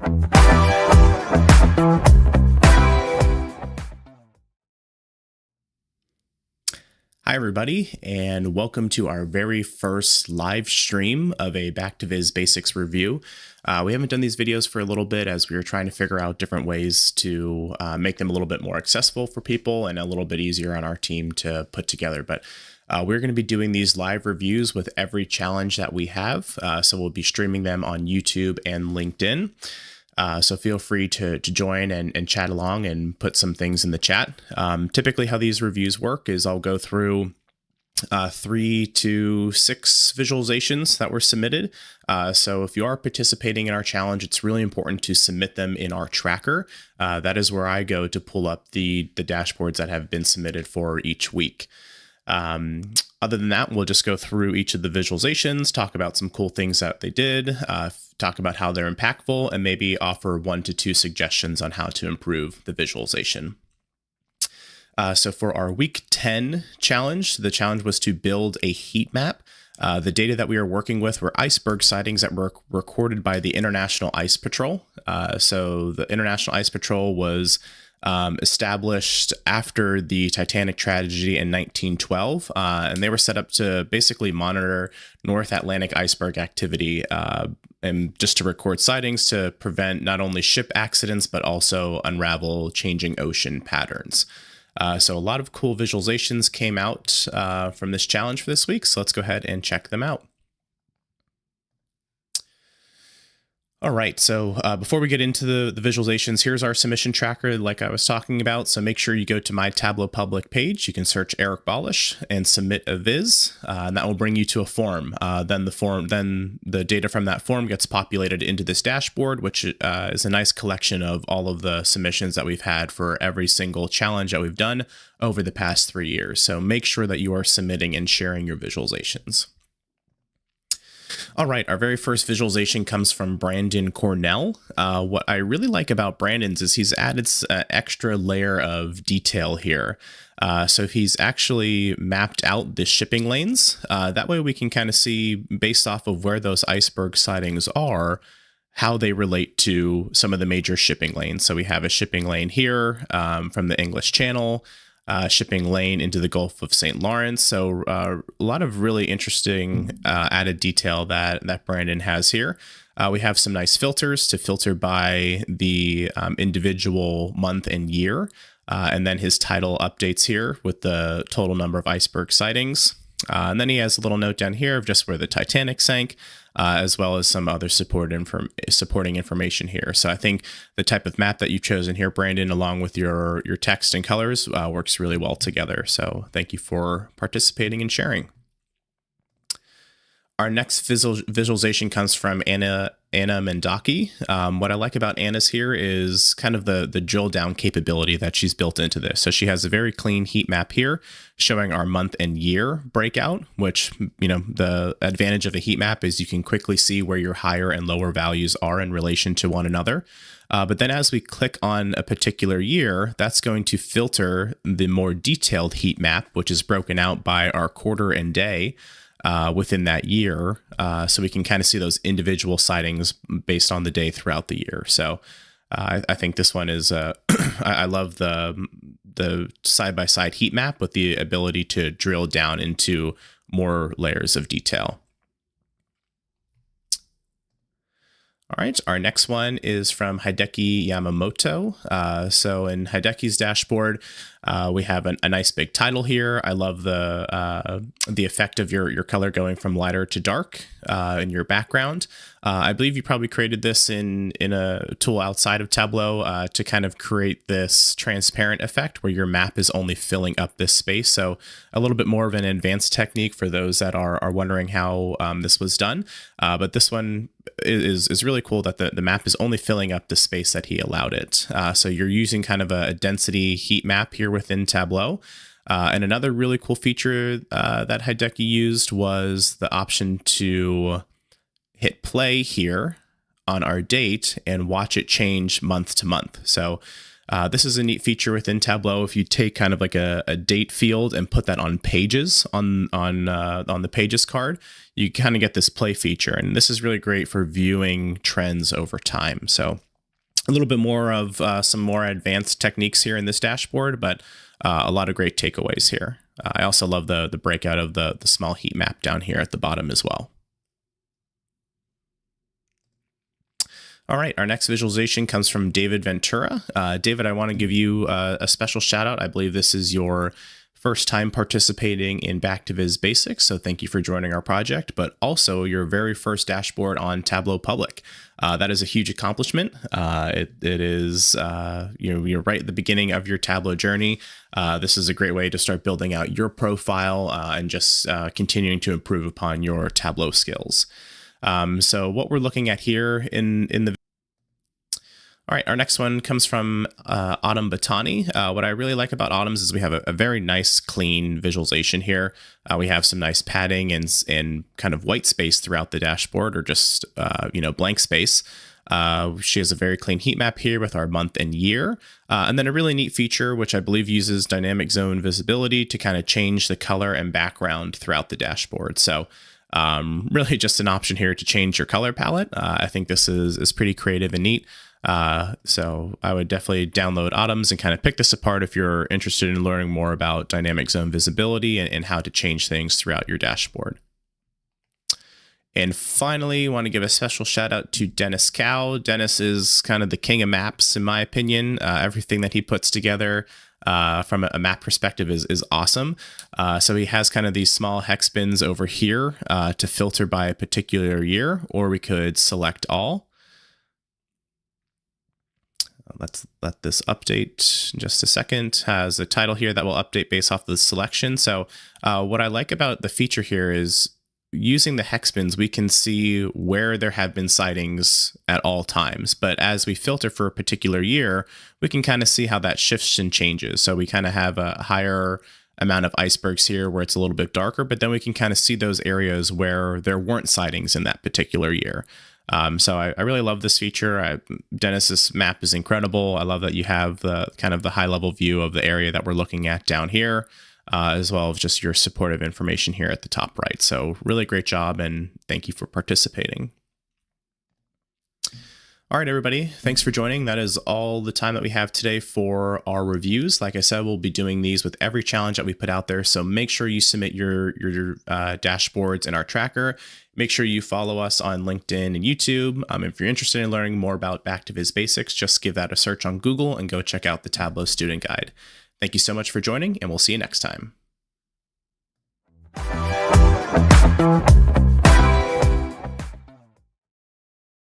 Hi, everybody, and welcome to our very first live stream of a B2VB Basics review. We haven't done these videos for a little bit as we were trying to figure out different ways to make them a little bit more accessible for people and a little bit easier on our team to put together. But we're going to be doing these live reviews with every challenge that we have. So we'll be streaming them on YouTube and LinkedIn. So feel free to join and chat along and put some things in the chat. Typically how these reviews work is I'll go through 3 to 6 visualizations that were submitted. So if you are participating in our challenge, it's really important to submit them in our tracker. That is where I go to pull up the dashboards that have been submitted for each week. Other than that, we'll just go through each of the visualizations, talk about some cool things that they did, talk about how they're impactful, and maybe offer 1 to 2 suggestions on how to improve the visualization. So for our week 10 challenge, the challenge was to build a heat map. The data that we were working with were iceberg sightings that were recorded by the International Ice Patrol. So the International Ice Patrol was established after the Titanic tragedy in 1912, and they were set up to basically monitor North Atlantic iceberg activity and just to record sightings to prevent not only ship accidents, but also unravel changing ocean patterns. So a lot of cool visualizations came out from this challenge for this week, so let's go ahead and check them out. All right, so before we get into the visualizations, here's our submission tracker like I was talking about. So make sure you go to my Tableau public page. You can search Eric Balash and submit a viz, and that will bring you to a form. Then the data from that form gets populated into this dashboard, which is a nice collection of all of the submissions that we've had for every single challenge that we've done over the past 3 years. So make sure that you are submitting and sharing your visualizations. All right, our very first visualization comes from Brandon Cornell. What I really like about Brandon's is he's added an extra layer of detail here. So he's actually mapped out the shipping lanes. That way we can kind of see, based off of where those iceberg sightings are, how they relate to some of the major shipping lanes. So we have a shipping lane here from the English Channel, shipping lane into the Gulf of St. Lawrence. So a lot of really interesting added detail that Brandon has here. We have some nice filters to filter by the individual month and year. And then his title updates here with the total number of iceberg sightings. And then he has a little note down here of just where the Titanic sank, as well as some other supporting information here. So I think the type of map that you've chosen here, Brandon, along with your text and colors, works really well together. So thank you for participating and sharing. Our next visualization comes from Anna Mendaki. What I like about Anna's here is kind of the drill down capability that she's built into this. So she has a very clean heat map here showing our month and year breakout, which, you know, the advantage of a heat map is you can quickly see where your higher and lower values are in relation to one another. But then as we click on a particular year, that's going to filter the more detailed heat map, which is broken out by our quarter and day within that year, so we can kind of see those individual sightings based on the day throughout the year. So I think this one is I love the side-by-side heat map with the ability to drill down into more layers of detail. All right, our next one is from Hideki Yamamoto. So in Hideki's dashboard, we have a nice big title here. I love the effect of your color going from lighter to dark in your background. I believe you probably created this in a tool outside of Tableau to kind of create this transparent effect where your map is only filling up this space. So a little bit more of an advanced technique for those that are wondering how this was done. But this one is really cool that the map is only filling up the space that he allowed it. So you're using kind of a density heat map here within Tableau. And another really cool feature that Hideki used was the option to hit play here on our date and watch it change month to month. So this is a neat feature within Tableau. If you take kind of like a date field and put that on pages on the pages card, you kind of get this play feature. And this is really great for viewing trends over time. So a little bit more of some more advanced techniques here in this dashboard, but a lot of great takeaways here. I also love the breakout of the small heat map down here at the bottom as well. All right, our next visualization comes from David Ventura. David, I want to give you a special shout out. I believe this is your first time participating in Back2Viz Basics, so thank you for joining our project, but also your very first dashboard on Tableau Public. That is a huge accomplishment. It is, you're right at the beginning of your Tableau journey. This is a great way to start building out your profile and just continuing to improve upon your Tableau skills. So what we're looking at here in the all right, our next one comes from Autumn Batani. What I really like about Autumn's is we have a very nice, clean visualization here. We have some nice padding and kind of white space throughout the dashboard, or just blank space. She has a very clean heat map here with our month and year. And then a really neat feature, which I believe uses dynamic zone visibility to kind of change the color and background throughout the dashboard. So really just an option here to change your color palette. I think this is pretty creative and neat. So I would definitely download Autumn's and kind of pick this apart if you're interested in learning more about dynamic zone visibility and how to change things throughout your dashboard. And finally, I want to give a special shout out to Dennis Cow. Dennis is kind of the king of maps, in my opinion. Everything that he puts together from a map perspective is awesome. So he has kind of these small hex bins over here to filter by a particular year, or we could select all. Let's let this update in just a second. Has a title here that will update based off the selection. So what I like about the feature here is using the hex bins, we can see where there have been sightings at all times. But as we filter for a particular year, we can kind of see how that shifts and changes. So we kind of have a higher amount of icebergs here where it's a little bit darker, but then we can kind of see those areas where there weren't sightings in that particular year. So I really love this feature. Dennis's map is incredible. I love that you have the kind of the high level view of the area that we're looking at down here, as well as just your supportive information here at the top right. So really great job, and thank you for participating. All right, everybody, thanks for joining. That is all the time that we have today for our reviews. Like I said, we'll be doing these with every challenge that we put out there. So make sure you submit your dashboards in our tracker. Make sure you follow us on LinkedIn and YouTube. If you're interested in learning more about Back2Viz Basics, just give that a search on Google and go check out the Tableau Student Guide. Thank you so much for joining, and we'll see you next time.